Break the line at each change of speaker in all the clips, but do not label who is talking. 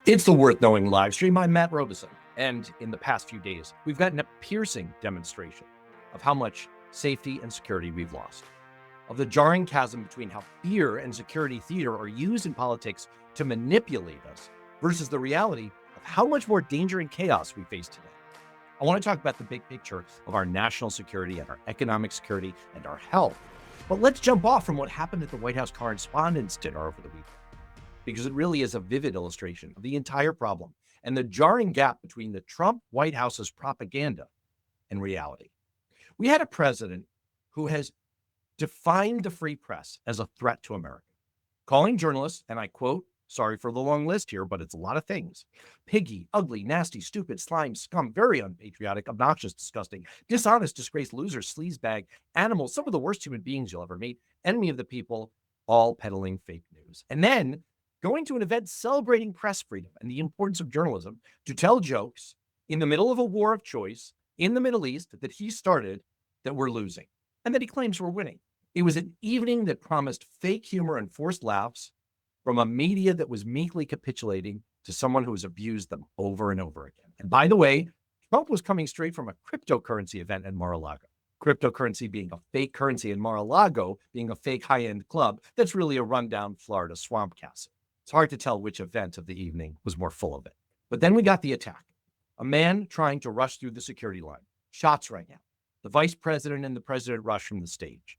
It's the Worth Knowing live stream. I'm Matt Robison. And in the past few days, we've gotten a piercing demonstration of how much safety and security we've lost, of the jarring chasm between how fear and security theater are used in politics to manipulate us versus the reality of how much more danger and chaos we face today. I want to talk about the big picture of our national security and our economic security and our health. But let's jump off from what happened at the White House Correspondents Dinner over the weekend, because it really is a vivid illustration of the entire problem and the jarring gap between the Trump White House's propaganda and reality. We had a president who has defined the free press as a threat to America, calling journalists, and I quote, sorry for the long list here, but it's a lot of things: piggy, ugly, nasty, stupid, slime, scum, very unpatriotic, obnoxious, disgusting, dishonest, disgraced, loser, sleazebag, animals, some of the worst human beings you'll ever meet, enemy of the people, all peddling fake news. And then going to an event celebrating press freedom and the importance of journalism to tell jokes in the middle of a war of choice in the Middle East that he started, that we're losing, and that he claims we're winning. It was an evening that promised fake humor and forced laughs from a media that was meekly capitulating to someone who has abused them over and over again. And by the way, Trump was coming straight from a cryptocurrency event in Mar-a-Lago. Cryptocurrency being a fake currency and Mar-a-Lago being a fake high-end club that's really a rundown Florida swamp castle. It's hard to tell which event of the evening was more full of it. But then we got the attack. A man trying to rush through the security line. Shots rang out. The vice president and the president rushed from the stage.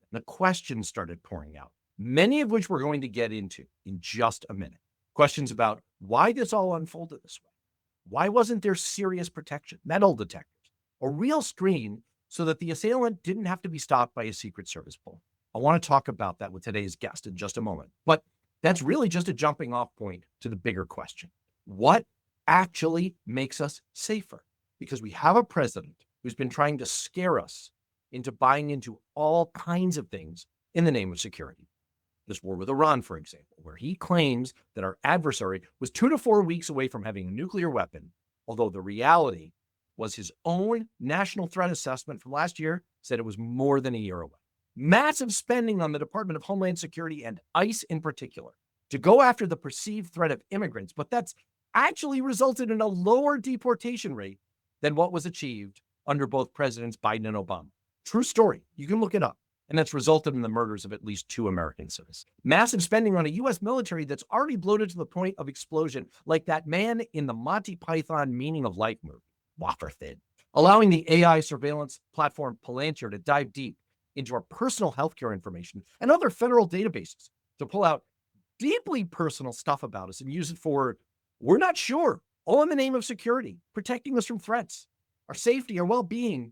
And the questions started pouring out, many of which we're going to get into in just a minute. Questions about why this all unfolded this way. Why wasn't there serious protection, metal detectors, a real screen so that the assailant didn't have to be stopped by a Secret Service pull? I want to talk about that with today's guest in just a moment. But that's really just a jumping off point to the bigger question. What actually makes us safer? Because we have a president who's been trying to scare us into buying into all kinds of things in the name of security. This war with Iran, for example, where he claims that our adversary was 2 to 4 weeks away from having a nuclear weapon, although the reality was his own national threat assessment from last year said it was more than a year away. Massive spending on the Department of Homeland Security and ICE in particular to go after the perceived threat of immigrants, but that's actually resulted in a lower deportation rate than what was achieved under both Presidents Biden and Obama. True story. You can look it up. And that's resulted in the murders of at least 2 American citizens. Massive spending on a U.S. military that's already bloated to the point of explosion, like that man in the Monty Python Meaning of Life movie, wafer thin. Allowing the AI surveillance platform Palantir to dive deep into our personal healthcare information and other federal databases to pull out deeply personal stuff about us and use it for, we're not sure, all in the name of security, protecting us from threats, our safety, our well-being,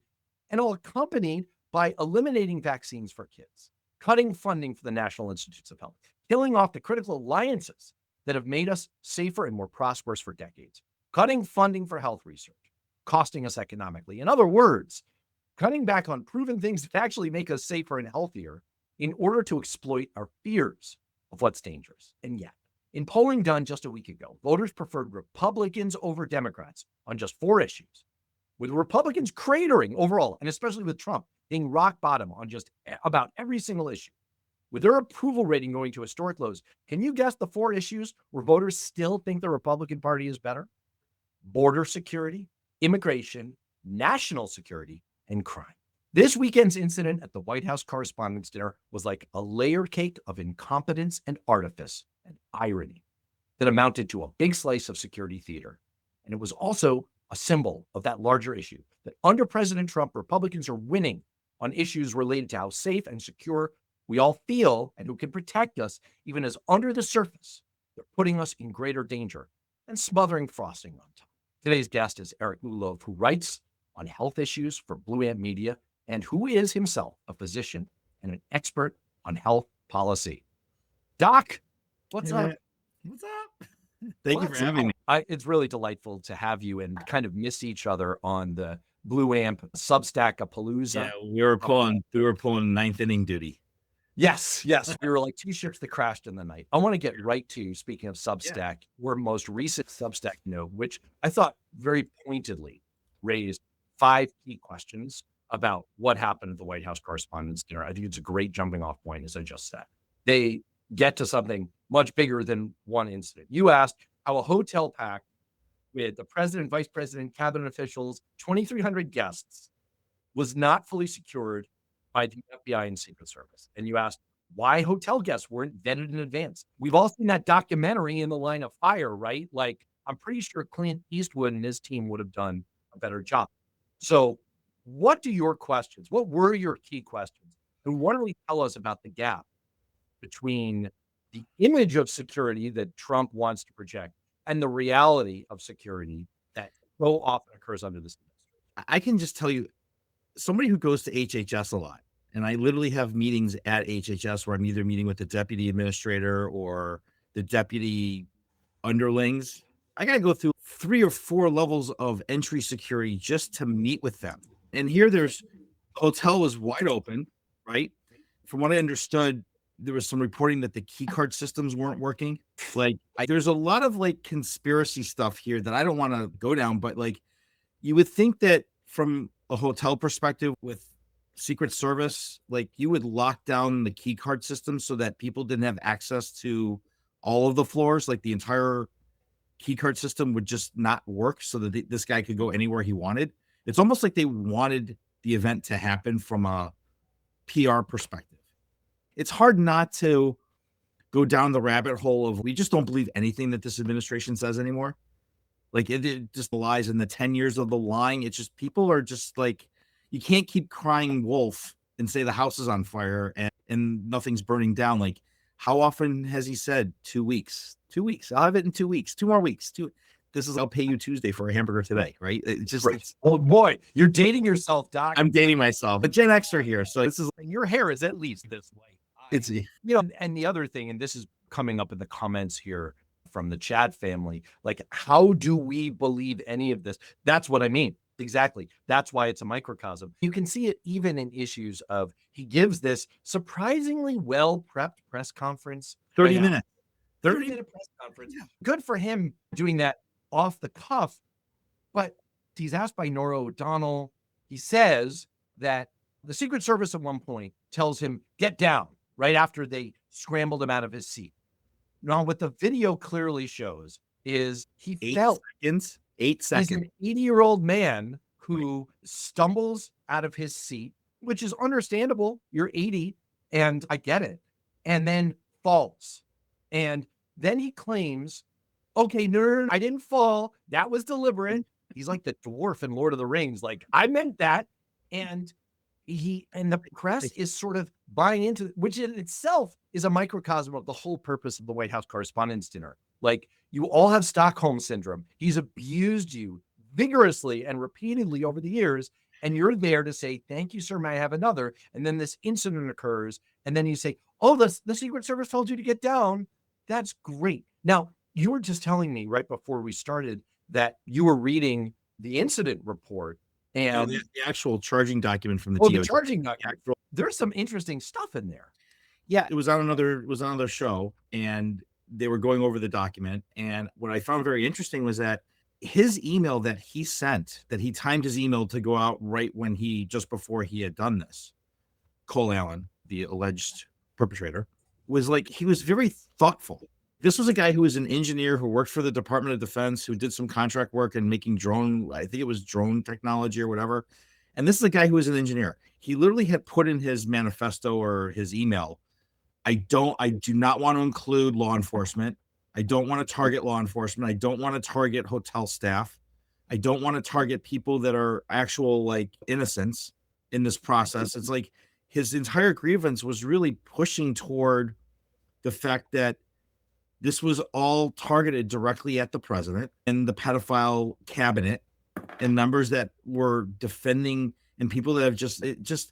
and all accompanied by eliminating vaccines for kids, cutting funding for the National Institutes of Health, killing off the critical alliances that have made us safer and more prosperous for decades, cutting funding for health research, costing us economically. In other words, cutting back on proven things that actually make us safer and healthier in order to exploit our fears of what's dangerous. And yet, in polling done just a week ago, voters preferred Republicans over Democrats on just 4 issues, with Republicans cratering overall, and especially with Trump being rock bottom on just about every single issue. With their approval rating going to historic lows, can you guess the 4 issues where voters still think the Republican Party is better? Border security, immigration, national security, and crime. This weekend's incident at the White House Correspondents Dinner was like a layered cake of incompetence and artifice and irony that amounted to a big slice of security theater. And it was also a symbol of that larger issue that under President Trump, Republicans are winning on issues related to how safe and secure we all feel and who can protect us, even as under the surface, they're putting us in greater danger and smothering frosting on top. Today's guest is Eric Lullove, who writes on health issues for Blue Ant Media and who is himself a physician and an expert on health policy. Doc, what's up?
What's up? Thank you for having me.
It's really delightful to have you and kind of miss each other on the Blue Amp Substack-a-palooza.
Yeah, we were pulling ninth inning duty.
Yes. We were like 2 ships that crashed in the night. I want to get right to, speaking of Substack, your most recent Substack note, which I thought very pointedly raised 5 key questions about what happened at the White House Correspondents Dinner. I think it's a great jumping off point, as I just said. They get to something much bigger than one incident. You asked, how a hotel packed with the president, vice president, cabinet officials, 2,300 guests was not fully secured by the FBI and Secret Service. And you asked why hotel guests weren't vetted in advance. We've all seen that documentary In the Line of Fire, right? Like, I'm pretty sure Clint Eastwood and his team would have done a better job. So, what were your key questions? And what do we tell us about the gap between the image of security that Trump wants to project and the reality of security that so often occurs under this administration?
I can just tell you, somebody who goes to HHS a lot, and I literally have meetings at HHS where I'm either meeting with the deputy administrator or the deputy underlings. I got to go through 3 or 4 levels of entry security just to meet with them. And here hotel was wide open, right? From what I understood, there was some reporting that the key card systems weren't working. Like, there's a lot of like conspiracy stuff here that I don't want to go down, but like, you would think that from a hotel perspective with Secret Service, like you would lock down the key card system so that people didn't have access to all of the floors. Like the entire key card system would just not work so that this guy could go anywhere he wanted. It's almost like they wanted the event to happen from a PR perspective. It's hard not to go down the rabbit hole of we just don't believe anything that this administration says anymore. Like it just lies in the 10 years of the lying. It's just people are just like, you can't keep crying wolf and say the house is on fire and nothing's burning down. Like, how often has he said 2 weeks? 2 weeks. I'll have it in 2 weeks. 2 more weeks. I'll pay you Tuesday for a hamburger today, right? It's just,
oh boy, you're dating yourself, Doc.
I'm dating myself. But Gen X are here, so this is
your hair is at least this way.
It's
and the other thing, and this is coming up in the comments here from the Chad family, like, how do we believe any of this? That's what I mean. Exactly. That's why it's a microcosm. You can see it even in issues of he gives this surprisingly well-prepped press conference.
30 minutes.
30-minute press conference. Yeah. Good for him doing that off the cuff. But he's asked by Norah O'Donnell. He says that the Secret Service at one point tells him, get down, right after they scrambled him out of his seat. Now, what the video clearly shows is he
8
felt
seconds. 8 seconds.
He's an 80-year-old man who stumbles out of his seat, which is understandable. You're 80, and I get it. And then falls. And then he claims, okay, no, I didn't fall. That was deliberate. He's like the dwarf in Lord of the Rings. Like, I meant that. And the press is sort of buying into it, which in itself is a microcosm of the whole purpose of the White House Correspondents Dinner. Like, you all have Stockholm syndrome. He's abused you vigorously and repeatedly over the years, and you're there to say, thank you, sir, may I have another? And then this incident occurs, and then you say, oh, the Secret Service told you to get down. That's great. Now, you were just telling me right before we started that you were reading the incident report. And
the actual charging document from the DOJ.
The charging document. There's some interesting stuff in there.
Yeah, it was on another show, and they were going over the document. And what I found very interesting was that his email that he sent, that he timed his email to go out right when just before he had done this, Cole Allen, the alleged perpetrator, was like, he was very thoughtful. This was a guy who was an engineer who worked for the Department of Defense, who did some contract work and making I think it was drone technology or whatever. And this is a guy who was an engineer. He literally had put in his manifesto or his email, I do not want to include law enforcement. I don't want to target law enforcement. I don't want to target hotel staff. I don't want to target people that are actual like innocents in this process. It's like his entire grievance was really pushing toward the fact that this was all targeted directly at the president and the pedophile cabinet and members that were defending and people that have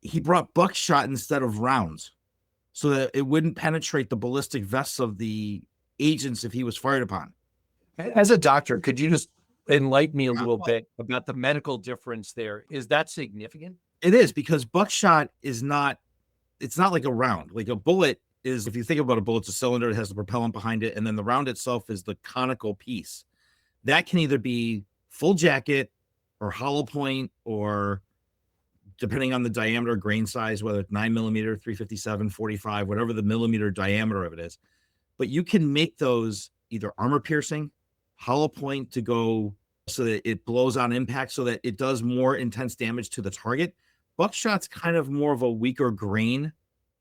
he brought buckshot instead of rounds so that it wouldn't penetrate the ballistic vests of the agents if he was fired upon.
As a doctor, could you just enlighten me a little bit about the medical difference there? Is that significant?
It is, because buckshot it's not like a round. Like a bullet is, if you think about a bullet, it's a cylinder, it has the propellant behind it, and then the round itself is the conical piece. That can either be full jacket or hollow point, or depending on the diameter, grain size, whether it's 9 millimeter, 357, 45, whatever the millimeter diameter of it is. But you can make those either armor piercing, hollow point to go so that it blows on impact so that it does more intense damage to the target. Buckshot's kind of more of a weaker grain.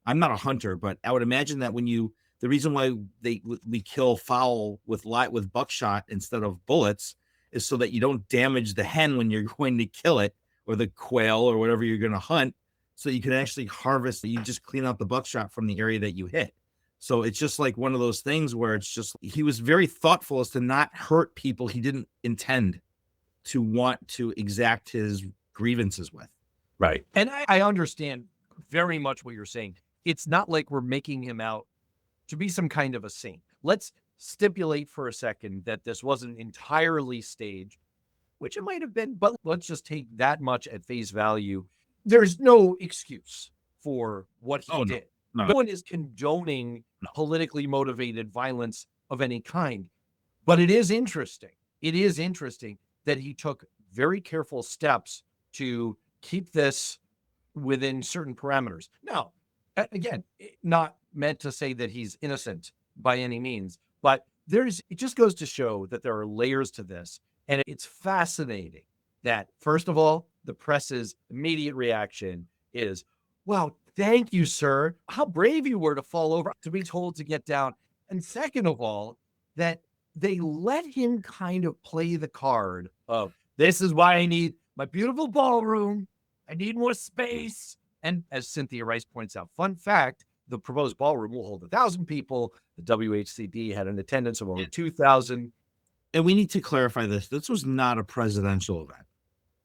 I'm not a hunter, but I would imagine that the reason why we kill fowl with buckshot instead of bullets is so that you don't damage the hen when you're going to kill it, or the quail or whatever you're going to hunt. So you can actually harvest, you just clean out the buckshot from the area that you hit. So it's just like one of those things where it's just, he was very thoughtful as to not hurt people he didn't intend to want to exact his grievances with.
Right. And I understand very much what you're saying. It's not like we're making him out to be some kind of a saint. Let's stipulate for a second that this wasn't entirely staged, which it might have been, but let's just take that much at face value. There's no excuse for what he did. No one is condoning politically motivated violence of any kind, but it is interesting. It is interesting that he took very careful steps to keep this within certain parameters. Now, again, not meant to say that he's innocent by any means, but it just goes to show that there are layers to this. And it's fascinating that, first of all, the press's immediate reaction is, wow, thank you, sir. How brave you were to fall over, to be told to get down. And second of all, that they let him kind of play the card of, this is why I need my beautiful ballroom. I need more space. And as Cynthia Rice points out, fun fact, the proposed ballroom will hold 1,000 people. The WHCD had an attendance of only 2,000.
And we need to clarify this. This was not a presidential event.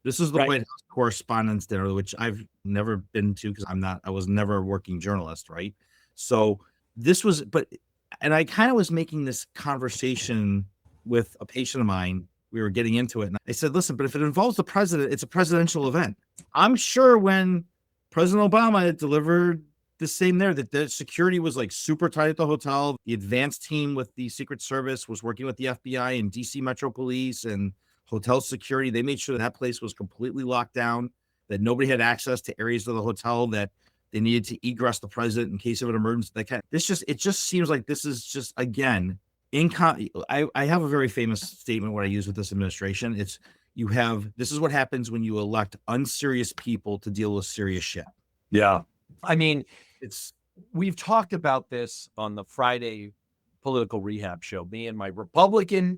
This is the White House Correspondents Dinner, which I've never been to because I was never a working journalist, right? So this was, and I kind of was making this conversation with a patient of mine. We were getting into it. And I said, listen, but if it involves the president, it's a presidential event. I'm sure when President Obama delivered the same there, that the security was like super tight at the hotel. The advanced team with the Secret Service was working with the FBI and DC Metro Police and hotel security. They made sure that place was completely locked down, that nobody had access to areas of the hotel that they needed to egress the president in case of an emergency. It just seems like this is just, again, I have a very famous statement what I use with this administration. This is what happens when you elect unserious people to deal with serious shit.
Yeah. I mean, we've talked about this on the Friday political rehab show, me and my Republican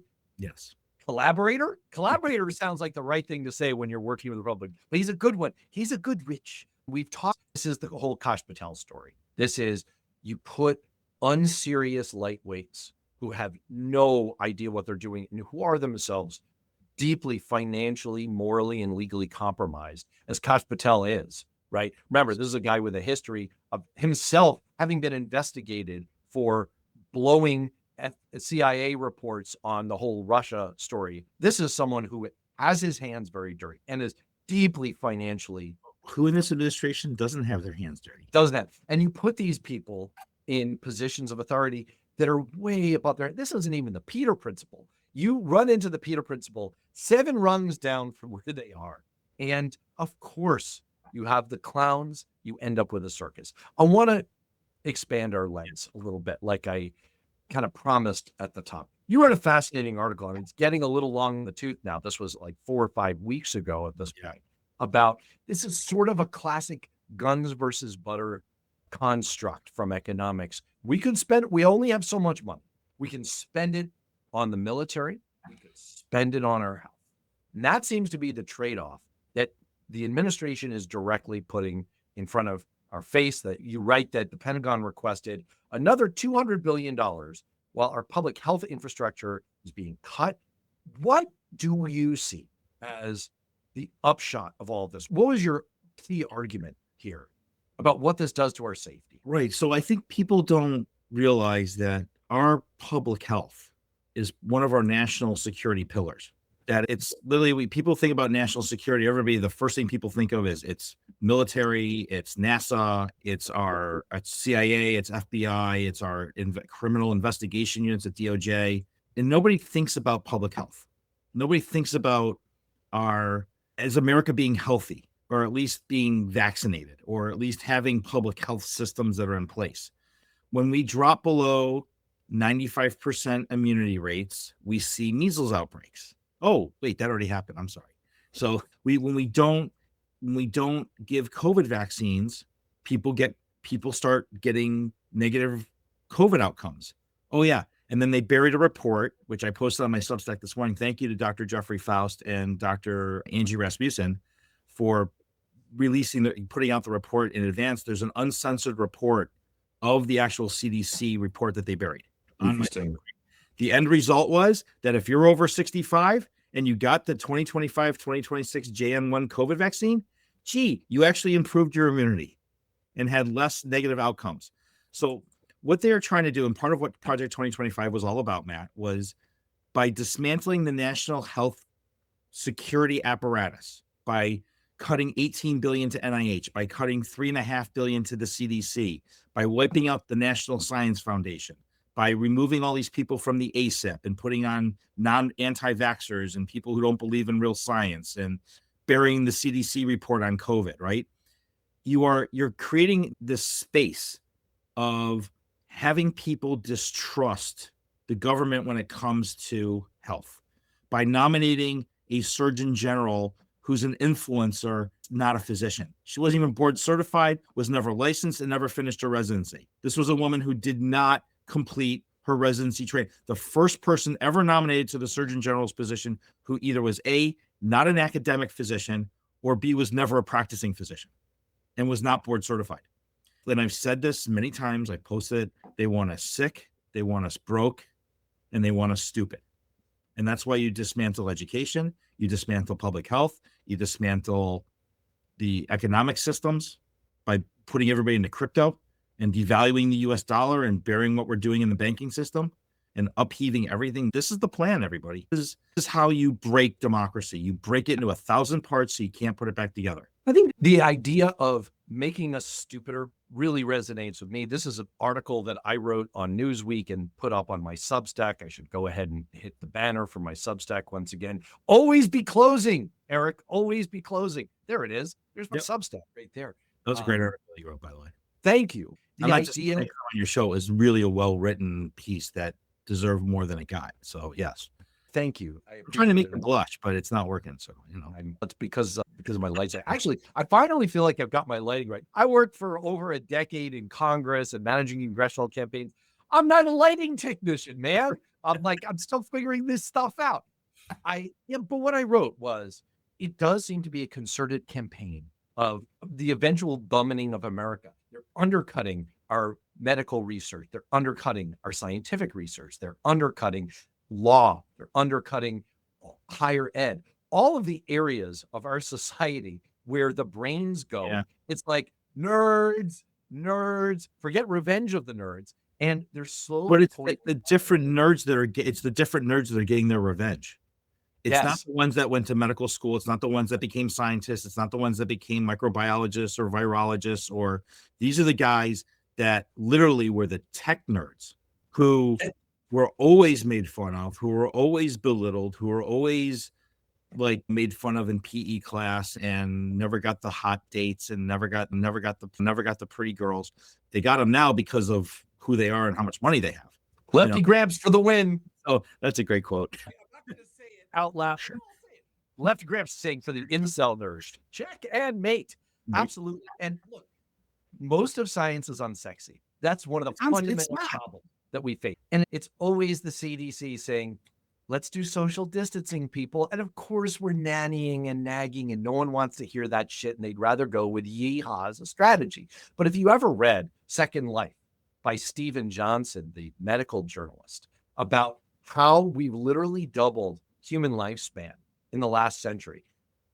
collaborator. Collaborator sounds like the right thing to say when you're working with a Republican, but he's a good one. He's a good rich. We've talked, this is the whole Kash Patel story. This is, you put unserious lightweights who have no idea what they're doing and who are themselves deeply financially, morally, and legally compromised, as Kash Patel is, right? Remember, this is a guy with a history of himself having been investigated for blowing CIA reports on the whole Russia story. This is someone who has his hands very dirty and is deeply financially.
Who in this administration doesn't have their hands dirty?
Doesn't have. And you put these people in positions of authority that are way above their, this isn't even the Peter Principle. You run into the Peter Principle 7 rungs down from where they are. And of course, you have the clowns, you end up with a circus. I want to expand our lens a little bit, like I kind of promised at the top. You wrote a fascinating article. I mean, it's getting a little long in the tooth now. This was like 4 or 5 weeks ago at this point, about this is sort of a classic guns versus butter construct from economics. We only have so much money. We can spend it on the military. We can spend it on our health. And that seems to be the trade-off that the administration is directly putting in front of our face. That you write that the Pentagon requested another $200 billion while our public health infrastructure is being cut. What do you see as the upshot of all of this? What was your key argument here about what this does to our safety?
Right. So I think people don't realize that our public health is one of our national security pillars. That it's literally, people think about national security, the first thing people think of is it's military, it's NASA, it's CIA, it's FBI, it's our criminal investigation units at DOJ. And nobody thinks about public health. Nobody thinks about as America being healthy, or at least being vaccinated, or at least having public health systems that are in place. When we drop below 95% immunity rates, we see measles outbreaks. Oh, wait, that already happened. I'm sorry. So when we don't give COVID vaccines, people start getting negative COVID outcomes. Oh yeah. And then they buried a report, which I posted on my Substack this morning. Thank you to Dr. Jeffrey Faust and Dr. Angie Rasmussen for putting out the report in advance. There's an uncensored report of the actual CDC report that they buried. The end result was that if you're over 65 and you got the 2025-2026 JN1 COVID vaccine, you actually improved your immunity and had less negative outcomes. So what they are trying to do, and part of what Project 2025 was all about, Matt, was by dismantling the national health security apparatus, by cutting $18 billion to NIH, by cutting $3.5 billion to the CDC, by wiping out the National Science Foundation, by removing all these people from the ACIP and putting on anti-vaxxers and people who don't believe in real science and burying the CDC report on COVID, right? You're creating this space of having people distrust the government when it comes to health by nominating a surgeon general who's an influencer, not a physician. She wasn't even board certified, was never licensed, and never finished her residency. This was a woman who did not complete her residency training. The first person ever nominated to the surgeon general's position who either was A, not an academic physician, or B, was never a practicing physician and was not board certified. And I've said this many times, I posted it, they want us sick, they want us broke, and they want us stupid. And that's why you dismantle education, you dismantle public health, you dismantle the economic systems by putting everybody into crypto and devaluing the US dollar and burying what we're doing in the banking system and upheaving everything. This is the plan, everybody. This is how you break democracy. You break it into 1,000 parts so you can't put it back together.
I think the idea of making us stupider really resonates with me. This is an article that I wrote on Newsweek and put up on my Substack. I should go ahead and hit the banner for my Substack once again. Always be closing, Eric. Always be closing. There it is. There's my Substack right there.
That was a great article you wrote, by the way.
Thank you.
The idea on your show is really a well-written piece that deserved more than it got. So yes.
Thank you.
I'm trying to make you blush, but it's not working. So,
it's because of my lights. Actually, I finally feel like I've got my lighting right. I worked for over a decade in Congress and managing congressional campaigns. I'm not a lighting technician, man. I'm still figuring this stuff out. But what I wrote was, it does seem to be a concerted campaign of the eventual bumming of America. They're undercutting our medical research. They're undercutting our scientific research. They're undercutting law. They're undercutting higher ed. All of the areas of our society where the brains go. Yeah. It's like nerds, forget Revenge of the Nerds. And they're slowly.
But it's the different nerds that are getting their revenge. It's not the ones that went to medical school. It's not the ones that became scientists. It's not the ones that became microbiologists or virologists, or these are the guys that literally were the tech nerds who were always made fun of, who were always belittled, who were always made fun of in PE class and never got the hot dates and never got the pretty girls. They got them now because of who they are and how much money they have.
Lefty grabs for the win.
Oh, that's a great quote.
I'm not going to say it out loud. Sure. Lefty grabs saying for the incel nerds. Check and mate. Absolutely. And look, most of science is unsexy. That's one of the fundamental problems that we face. And it's always the CDC saying, let's do social distancing, people. And of course, we're nannying and nagging, and no one wants to hear that shit. And they'd rather go with yeehaw as a strategy. But if you ever read Second Life by Stephen Johnson, the medical journalist, about how we've literally doubled human lifespan in the last century,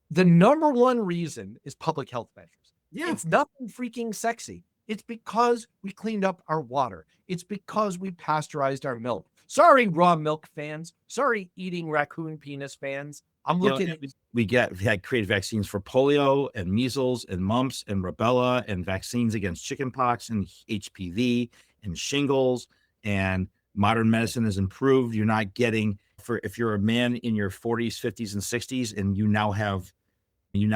the number one reason is public health measures. Yeah. It's nothing freaking sexy. It's because we cleaned up our water. It's because we pasteurized our milk. Sorry, raw milk fans. Sorry, eating raccoon penis fans.
We had created vaccines for polio and measles and mumps and rubella and vaccines against chickenpox and HPV and shingles, and modern medicine has improved. You're not getting, if you're a man in your 40s, 50s, and 60s, and you now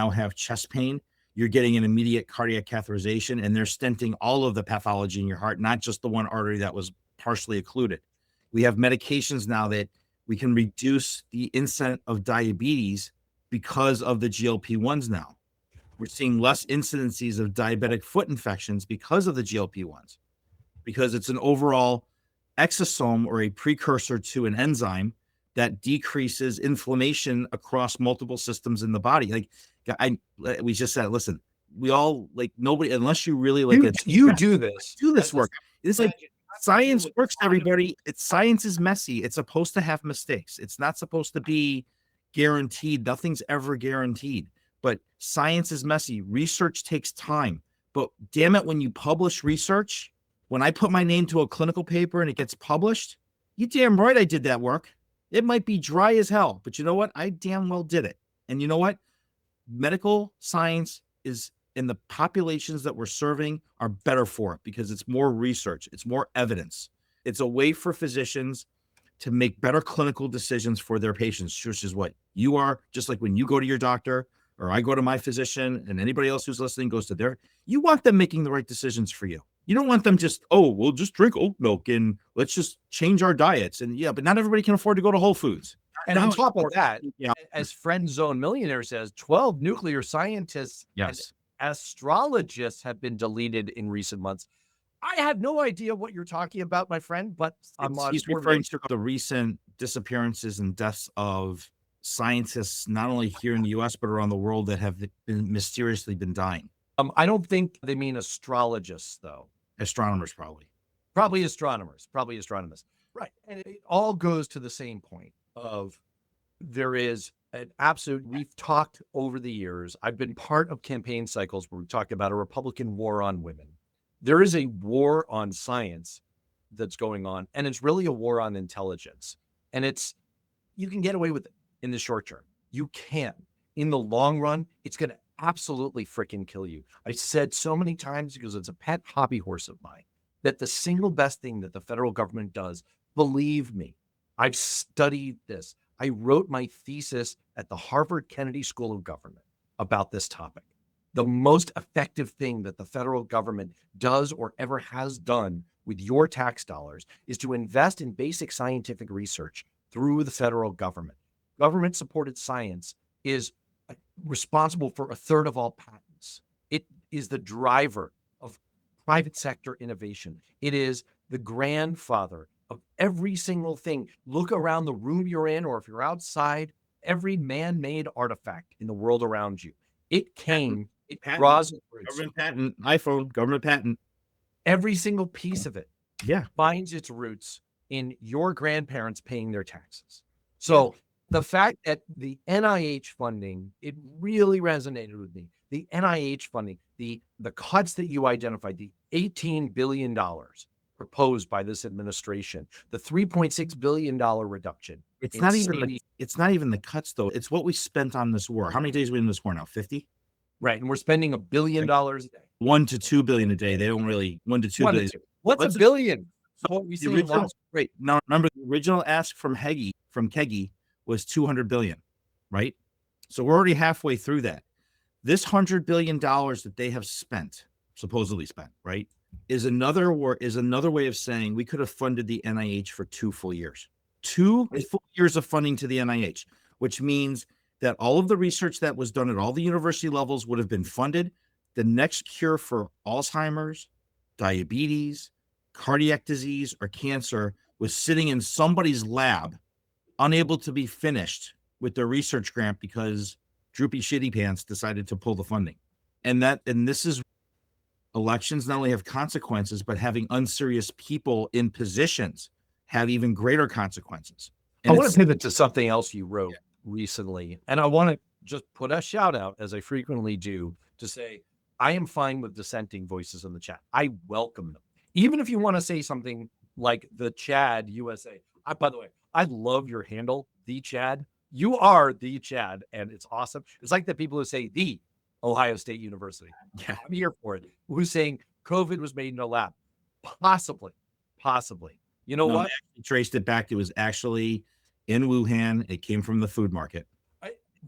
have chest pain, you're getting an immediate cardiac catheterization, and they're stenting all of the pathology in your heart, not just the one artery that was partially occluded. We have medications now that we can reduce the incidence of diabetes because of the GLP-1s now. We're seeing less incidences of diabetic foot infections because of the GLP-1s, because it's an overall exosome or a precursor to an enzyme that decreases inflammation across multiple systems in the body. Like we just said, listen, we all like nobody, unless you really like
you do this
work. It's like science works, everybody. Science is messy. It's supposed to have mistakes. It's not supposed to be guaranteed. Nothing's ever guaranteed, but science is messy. Research takes time, but damn it, when you publish research, when I put my name to a clinical paper and it gets published, you damn right I did that work. It might be dry as hell, but you know what? I damn well did it. And you know what? Medical science is in the populations that we're serving are better for it because it's more research. It's more evidence. It's a way for physicians to make better clinical decisions for their patients, which is what you are. Just like when you go to your doctor or I go to my physician and anybody else who's listening goes to their, you want them making the right decisions for you. You don't want them just, oh, we'll just drink oat milk and let's just change our diets. And yeah, but not everybody can afford to go to Whole Foods.
And on top of that, as Friend Zone Millionaire says, 12 nuclear scientists and astrologists have been deleted in recent months. I have no idea what you're talking about, my friend, but
he's referring to the recent disappearances and deaths of scientists, not only here in the US, but around the world that have been mysteriously been dying.
I don't think they mean astrologists, though.
Astronomers,
probably astronomers. Right. And it all goes to the same point of there is an absolute, we've talked over the years. I've been part of campaign cycles where we talked about a Republican war on women. There is a war on science that's going on, and it's really a war on intelligence. And you can get away with it in the short term. You can. In the long run, it's going to absolutely freaking kill you. I said so many times, because it's a pet hobby horse of mine, that the single best thing that the federal government does, believe me, I've studied this. I wrote my thesis at the Harvard Kennedy School of Government about this topic. The most effective thing that the federal government does or ever has done with your tax dollars is to invest in basic scientific research through the federal government. Government-supported science is responsible for a third of all patents. It is the driver of private sector innovation. It is the grandfather of every single thing. Look around the room you're in, or if you're outside, every man-made artifact in the world around you. It came, it draws its roots.
Government patent, iPhone, government patent.
Every single piece of it finds its roots in your grandparents paying their taxes. So the fact that the NIH funding, it really resonated with me. The NIH funding, the cuts that you identified, the $18 billion proposed by this administration, the $3.6 billion reduction.
It's not even the cuts, though. It's what we spent on this war. How many days are we in this war now? 50?
Right. And we're spending $1 billion a day.
1 to 2 billion a day. They don't really 1 to 2 billion.
What's a billion? So what we see
right now, remember the original ask from Kegi was 200 billion, right? So we're already halfway through that. This $100 billion that they have supposedly spent, right, is another way of saying we could have funded the NIH for 2 full years. 2 full years of funding to the NIH, which means that all of the research that was done at all the university levels would have been funded. The next cure for Alzheimer's, diabetes, cardiac disease, or cancer was sitting in somebody's lab, unable to be finished with their research grant because Droopy Shitty Pants decided to pull the funding. And this is, elections not only have consequences, but having unserious people in positions have even greater consequences.
And I want to pivot to something else you wrote recently. And I want to just put a shout out, as I frequently do, to say, I am fine with dissenting voices in the chat. I welcome them. Even if you want to say something like the Chad USA. By the way, I love your handle, the Chad. You are the Chad, and it's awesome. It's like the people who say the Ohio State University. Yeah, I'm here for it. Who's saying COVID was made in a lab? Possibly. You know what?
I traced it back. It was actually in Wuhan. It came from the food market.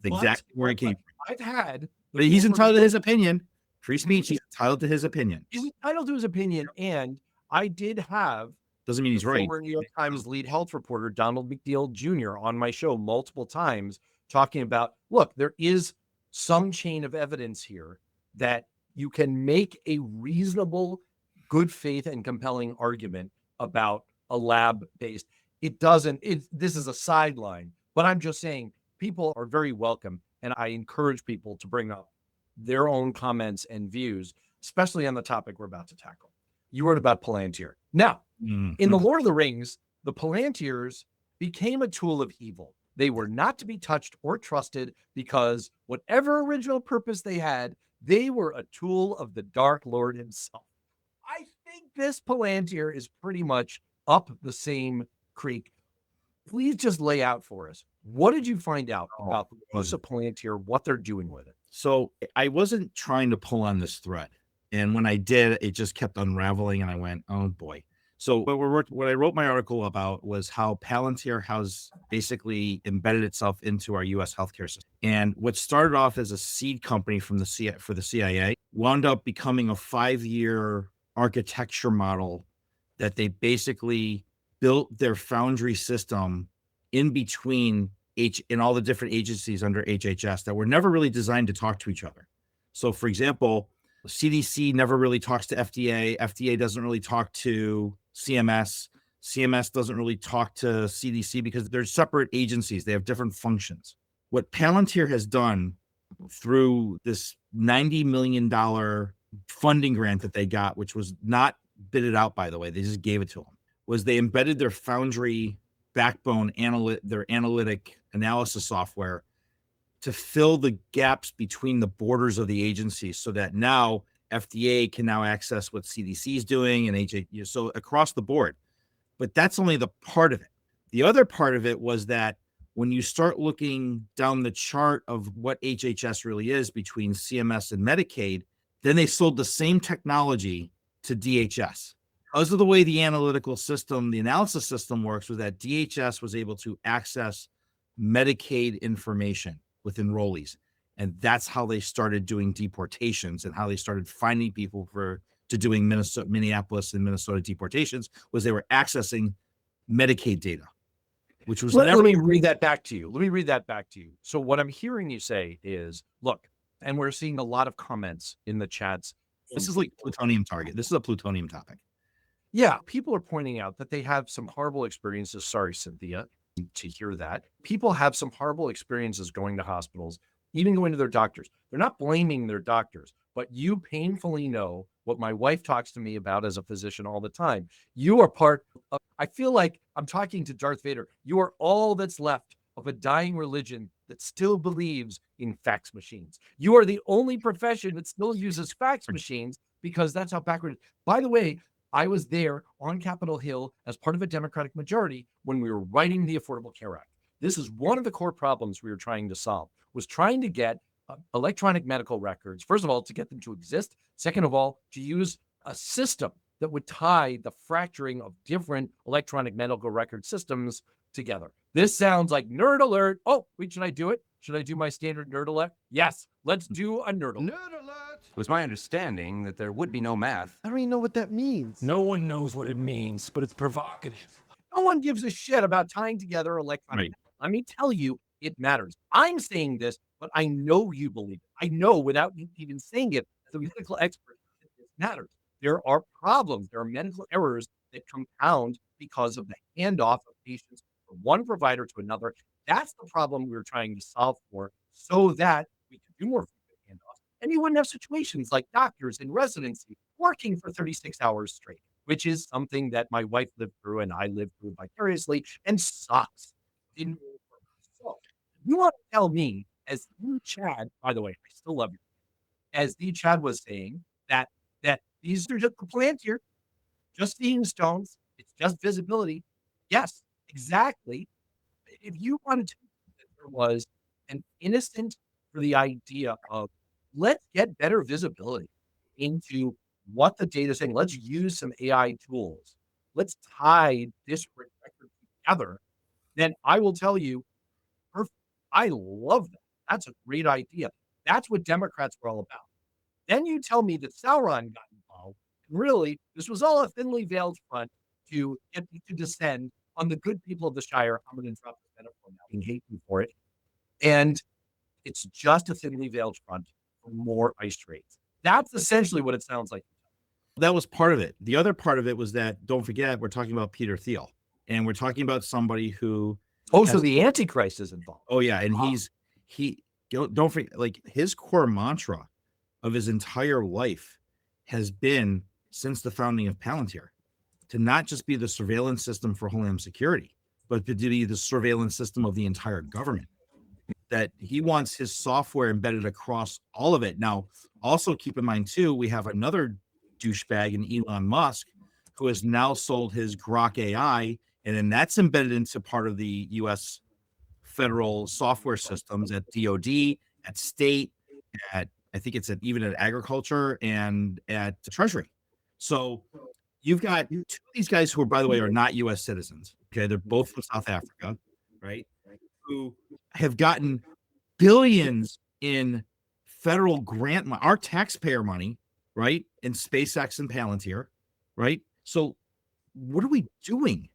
Exactly where it came from. But he's entitled to his opinion. Free speech. He's entitled to his opinion.
He's entitled to his opinion. And I did have
Doesn't mean he's right.
Former New York Times lead health reporter Donald McNeil Jr. on my show multiple times talking about, look, there is some chain of evidence here that you can make a reasonable, good faith and compelling argument about a lab-based. This is a sideline, but I'm just saying people are very welcome. And I encourage people to bring up their own comments and views, especially on the topic we're about to tackle. You wrote about Palantir. Now, in the Lord of the Rings, the Palantirs became a tool of evil. They were not to be touched or trusted because whatever original purpose they had, they were a tool of the Dark Lord himself. I think this Palantir is pretty much up the same creek. Please just lay out for us. What did you find out about the use of Palantir, what they're doing with it?
So I wasn't trying to pull on this thread. And when I did, it just kept unraveling and I went, oh boy. So what I wrote my article about was how Palantir has basically embedded itself into our U.S. healthcare system. And what started off as a seed company for the CIA wound up becoming a 5-year architecture model that they basically built their foundry system in between in all the different agencies under HHS that were never really designed to talk to each other. So, for example, CDC never really talks to FDA. FDA doesn't really talk to CMS. CMS doesn't really talk to CDC because they're separate agencies. They have different functions. What Palantir has done through this $90 million funding grant that they got, which was not bidded out, by the way, they just gave it to them, was they embedded their Foundry backbone, their analytic analysis software to fill the gaps between the borders of the agencies so that now FDA can now access what CDC is doing and so across the board. But that's only the part of it. The other part of it was that when you start looking down the chart of what HHS really is between CMS and Medicaid, then they sold the same technology to DHS. Because of the way the analytical system, the analysis system works, was that DHS was able to access Medicaid information with enrollees. And that's how they started doing deportations and how they started finding people to doing Minneapolis and Minnesota deportations, was they were accessing Medicaid data, which was
Let me read that back to you. So what I'm hearing you say is, look, and we're seeing a lot of comments in the chats.
This is like plutonium target. This is a plutonium topic.
Yeah, people are pointing out that they have some horrible experiences. Sorry, Cynthia, to hear that. People have some horrible experiences going to hospitals, even going to their doctors. They're not blaming their doctors, but you painfully know what my wife talks to me about as a physician all the time. You are part of, I feel like I'm talking to Darth Vader. You are all that's left of a dying religion that still believes in fax machines. You are the only profession that still uses fax machines because that's how backward. By the way, I was there on Capitol Hill as part of a Democratic majority when we were writing the Affordable Care Act. This is one of the core problems we were trying to solve, was trying to get electronic medical records, first of all, to get them to exist. Second of all, to use a system that would tie the fracturing of different electronic medical record systems together. This sounds like nerd alert. Oh, wait, should I do it? Should I do my standard nerd alert? Yes, let's do a nerd alert.
Nerd alert! It was my understanding that there would be no math.
I don't even know what that means.
No one knows what it means, but it's provocative.
No one gives a shit about tying together electronic. Right. Let me tell you, it matters. I'm saying this, but I know you believe it. I know without even saying it, as a medical expert, it matters. There are problems. There are medical errors that compound because of the handoff of patients from one provider to another. That's the problem we're trying to solve for, so that we can do more frequent handoffs. And you wouldn't have situations like doctors in residency working for 36 hours straight, which is something that my wife lived through and I lived through vicariously and sucks. Didn't really work. So you want to tell me, as you, Chad, by the way, I still love you, as the Chad was saying, that these are just Palantir, just seeing stones, it's just visibility. Yes, exactly. If you wanted to, there was an innocent for the idea of let's get better visibility into what the data is saying. Let's use some AI tools. Let's tie disparate records together. Then I will tell you, perfect. I love that. That's a great idea. That's what Democrats were all about. Then you tell me that Sauron got involved. And really, this was all a thinly veiled front to get me to descend on the good people of the Shire. I'm going to drop this metaphor now. You can hate me for it. And it's just a thinly veiled front for more ICE raids. That's essentially what it sounds like.
That was part of it. The other part of it was that, don't forget, we're talking about Peter Thiel, and we're talking about somebody who.
Oh, so the Antichrist is involved.
Oh yeah, and don't forget, like, his core mantra of his entire life has been, since the founding of Palantir, to not just be the surveillance system for homeland security, but to be the surveillance system of the entire government. That he wants his software embedded across all of it. Now, also keep in mind too, we have another douchebag in Elon Musk who has now sold his Grok AI, and then that's embedded into part of the U.S. federal software systems at DoD, at state, at, I think it's even at agriculture and at the Treasury. So you've got two of these guys who are, by the way, are not U.S. citizens. Okay, they're both from South Africa, right? Who have gotten billions in federal grant, our taxpayer money, right? In SpaceX and Palantir, right? So what are we doing?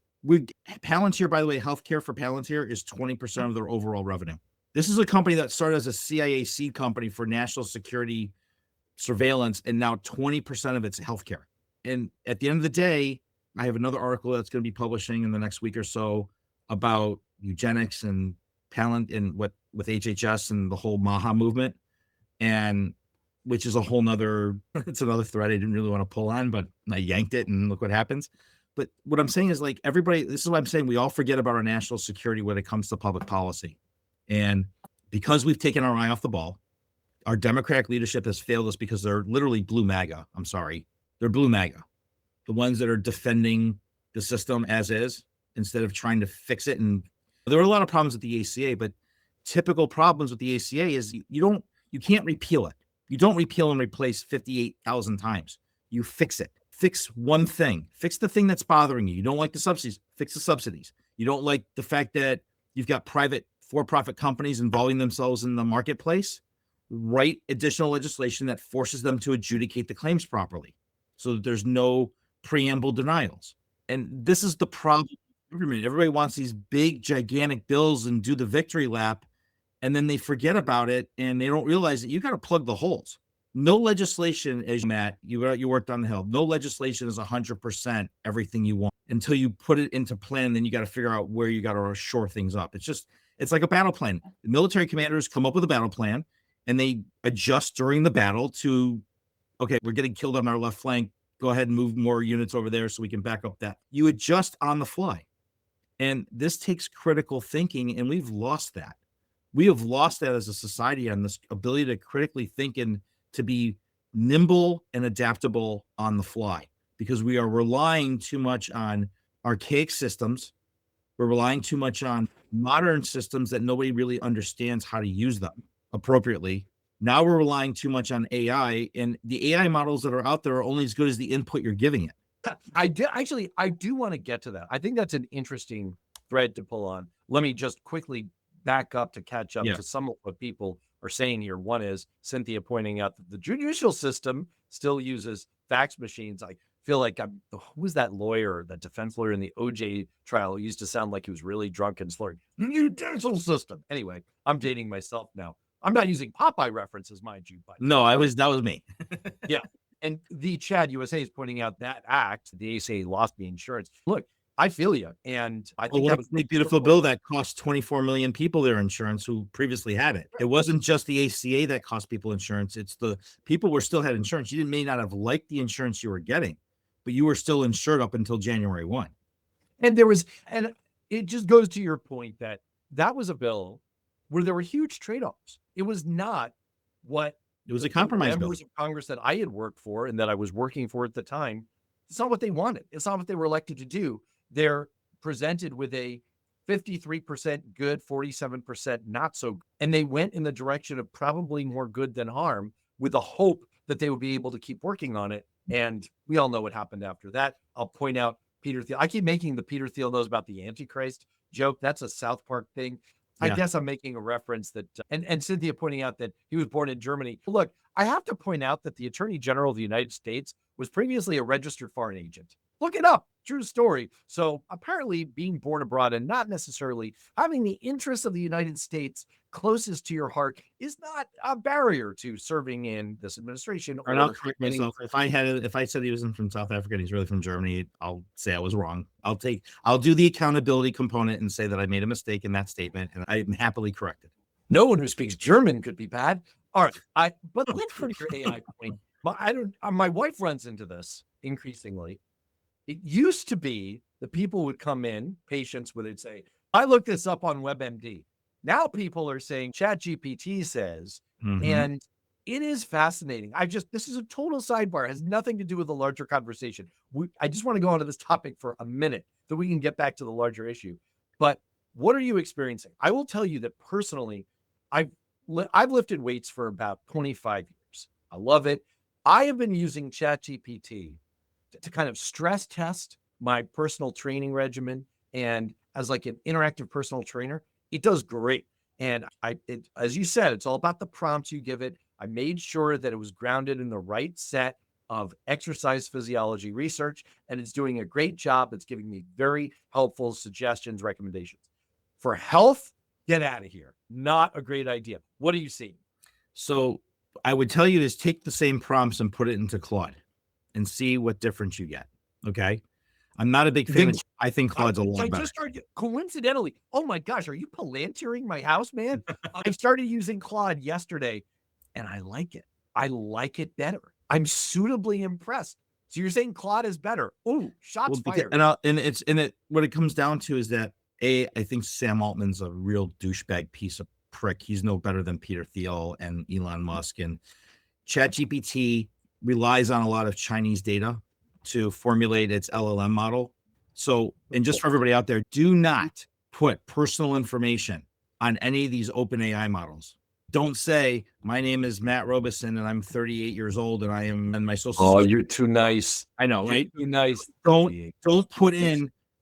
Palantir, by the way, healthcare for Palantir is 20% of their overall revenue. This is a company that started as a CIA seed company for national security surveillance, and now 20% of it's healthcare. And at the end of the day, I have another article that's going to be publishing in the next week or so about eugenics and and what with HHS and the whole MAHA movement, and which is a whole nother, it's another thread I didn't really want to pull on, but I yanked it and look what happens. But what I'm saying is, like, everybody, this is what I'm saying, we all forget about our national security when it comes to public policy. And because we've taken our eye off the ball, our Democratic leadership has failed us because they're literally blue MAGA. I'm sorry. They're blue MAGA. The ones that are defending the system as is instead of trying to fix it. And there are a lot of problems with the ACA, but typical problems with the ACA is you can't repeal it. You don't repeal and replace 58,000 times. You fix it. Fix one thing. Fix the thing that's bothering you. You don't like the subsidies. Fix the subsidies. You don't like the fact that you've got private for-profit companies involving themselves in the marketplace. Write additional legislation that forces them to adjudicate the claims properly so that there's no preamble denials. And this is the problem. Everybody wants these big, gigantic bills and do the victory lap, and then they forget about it, and they don't realize that you got to plug the holes. No legislation, as Matt, you worked on the Hill, no legislation is 100% everything you want until you put it into plan. Then you got to figure out where you got to shore things up. It's like a battle plan. The military commanders come up with a battle plan, and they adjust during the battle to, okay, we're getting killed on our left flank. Go ahead and move more units over there so we can back up that. You adjust on the fly. And this takes critical thinking, and we've lost that. We have lost that as a society, on this ability to critically think and to be nimble and adaptable on the fly, because we are relying too much on archaic systems. We're relying too much on modern systems that nobody really understands how to use them appropriately. Now we're relying too much on AI, and the AI models that are out there are only as good as the input you're giving it.
I do want to get to that. I think that's an interesting thread to pull on. Let me just quickly back up to catch up to some of what people are saying here. One is Cynthia pointing out that the judicial system still uses fax machines. I feel like who was that lawyer, that defense lawyer in the OJ trial, who used to sound like he was really drunk and slurring. The judicial system. Anyway, I'm dating myself now. I'm not using Popeye references, mind you. But
no, that was me.
Yeah. And the Chad USA is pointing out that act, the ACA lost the insurance. Look, I feel you. And I think that was
a beautiful bill that cost 24 million people their insurance who previously had it. It wasn't just the ACA that cost people insurance. It's the people who still had insurance. You may not have liked the insurance you were getting, but you were still insured up until January 1.
And it just goes to your point that was a bill where there were huge trade-offs. It was not what
it was a compromise bill.
Members of Congress that I had worked for and that I was working for at the time, it's not what they wanted. It's not what they were elected to do. They're presented with a 53% good, 47% not so good. And they went in the direction of probably more good than harm, with the hope that they would be able to keep working on it. And we all know what happened after that. I'll point out Peter Thiel. I keep making the Peter Thiel knows about the Antichrist joke. That's a South Park thing. I guess I'm making a reference that, and Cynthia pointing out that he was born in Germany. Look, I have to point out that the Attorney General of the United States was previously a registered foreign agent. Look it up. True story. So apparently being born abroad and not necessarily having the interests of the United States closest to your heart is not a barrier to serving in this administration.
And I'll
or
correct
any-
myself. If I said he wasn't from South Africa and he's really from Germany, I'll say I was wrong. I'll do the accountability component and say that I made a mistake in that statement, and I'm happily corrected.
No one who speaks German could be bad. All right. But let's go to your AI point. My wife runs into this increasingly. It used to be that people would come in, patients would say, I looked this up on WebMD. Now people are saying ChatGPT says, and it is fascinating. This is a total sidebar. It has nothing to do with the larger conversation. I just want to go onto this topic for a minute so we can get back to the larger issue. But what are you experiencing? I will tell you that personally, I've lifted weights for about 25 years. I love it. I have been using ChatGPT to kind of stress test my personal training regimen. And as like an interactive personal trainer, it does great. And as you said, it's all about the prompts you give it. I made sure that it was grounded in the right set of exercise physiology research, and it's doing a great job. It's giving me very helpful suggestions, recommendations. For health, get out of here. Not a great idea. What do you see?
So I would tell you is take the same prompts and put it into Claude and see what difference you get. Okay. I'm not a big fan. I think Claude's a lot better.
Just started, coincidentally, oh my gosh, are you Palantiring my house, man? I started using Claude yesterday and I like it. I like it better. I'm suitably impressed. So you're saying Claude is better. Ooh, shots fired.
What it comes down to is that I think Sam Altman's a real douchebag piece of prick. He's no better than Peter Thiel and Elon Musk. And ChatGPT relies on a lot of Chinese data to formulate its LLM model. So, and just for everybody out there, do not put personal information on any of these open AI models. Don't say, my name is Matt Robison and I'm 38 years old and I am in my social.
Oh, you're too nice.
I know, right?
You're too nice.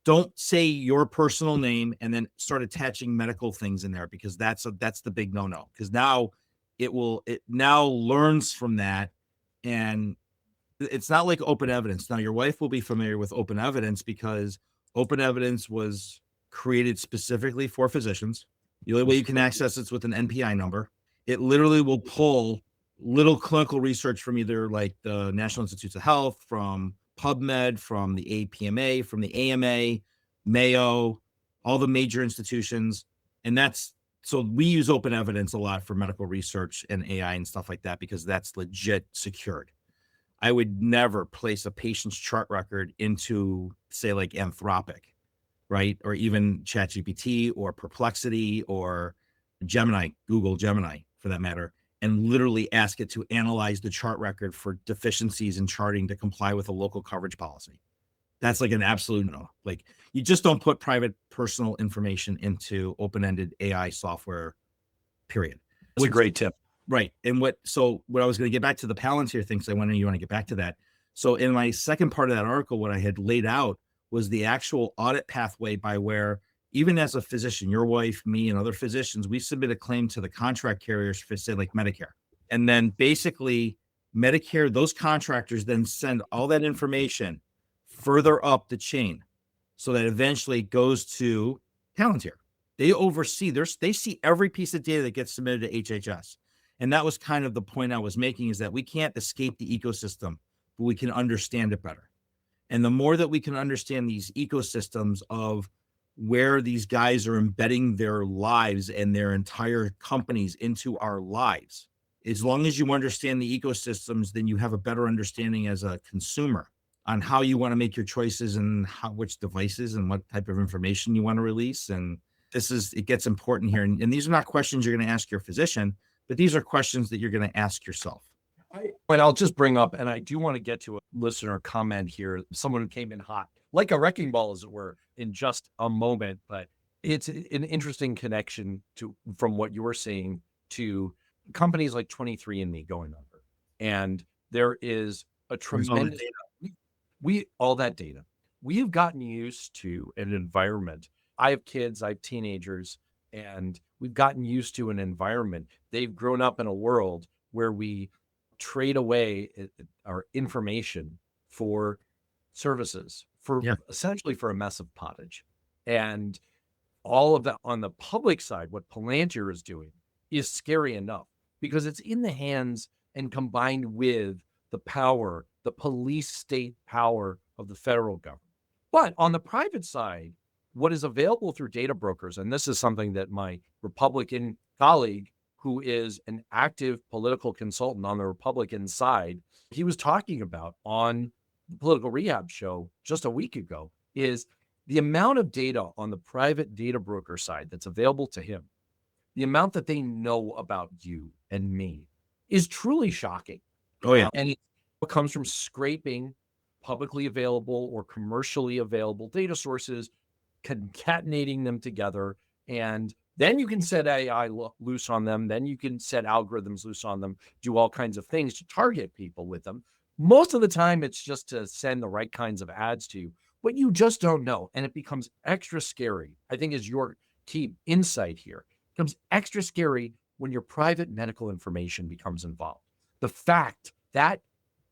Don't say your personal name and then start attaching medical things in there, because that's the big no-no. Because now it now learns from that, and it's not like open evidence. Now your wife will be familiar with open evidence because open evidence was created specifically for physicians. The only way you can access it's with an NPI number. It literally will pull little clinical research from either like the National Institutes of Health, from PubMed, from the APMA, from the AMA, Mayo, all the major institutions. And so we use open evidence a lot for medical research and AI and stuff like that, because that's legit secured. I would never place a patient's chart record into, say, like Anthropic, right? Or even ChatGPT or Perplexity or Gemini, Google Gemini for that matter, and literally ask it to analyze the chart record for deficiencies in charting to comply with a local coverage policy. That's like an absolute no. Like, you just don't put private personal information into open-ended AI software, period.
That's a great tip.
Right. And what I was going to get back to the Palantir thing, so I want to get back to that. So in my second part of that article, what I had laid out was the actual audit pathway by where, even as a physician, your wife, me, and other physicians, we submit a claim to the contract carriers for, say, like Medicare. And then basically Medicare, those contractors then send all that information further up the chain so that eventually goes to Palantir. They oversee, they see every piece of data that gets submitted to HHS. And that was kind of the point I was making, is that we can't escape the ecosystem, but we can understand it better. And the more that we can understand these ecosystems of where these guys are embedding their lives and their entire companies into our lives, as long as you understand the ecosystems, then you have a better understanding as a consumer on how you want to make your choices and which devices and what type of information you want to release. And it gets important here. And these are not questions you're going to ask your physician, but these are questions that you're going to ask yourself.
And I'll just bring up, and I do want to get to a listener comment here, someone who came in hot, like a wrecking ball, as it were, in just a moment. But it's an interesting connection from what you were saying to companies like 23andMe going under. And there is a tremendous, all that data. We have gotten used to an environment. I have kids, I have teenagers, and we've gotten used to an environment. They've grown up in a world where we trade away our information for services, for
Yeah.
essentially for a mess of pottage. And all of that on the public side, what Palantir is doing is scary enough because it's in the hands and combined with the power, the police state power of the federal government. But on the private side, what is available through data brokers, and this is something that my Republican colleague, who is an active political consultant on the Republican side, he was talking about on the Political Rehab show just a week ago, is the amount of data on the private data broker side that's available to him, the amount that they know about you and me is truly shocking.
Oh yeah.
And it comes from scraping publicly available or commercially available data sources, concatenating them together. And then you can set AI loose on them. Then you can set algorithms loose on them, do all kinds of things to target people with them. Most of the time, it's just to send the right kinds of ads to you, but you just don't know. And it becomes extra scary, I think, is your key insight here. It becomes extra scary when your private medical information becomes involved. The fact that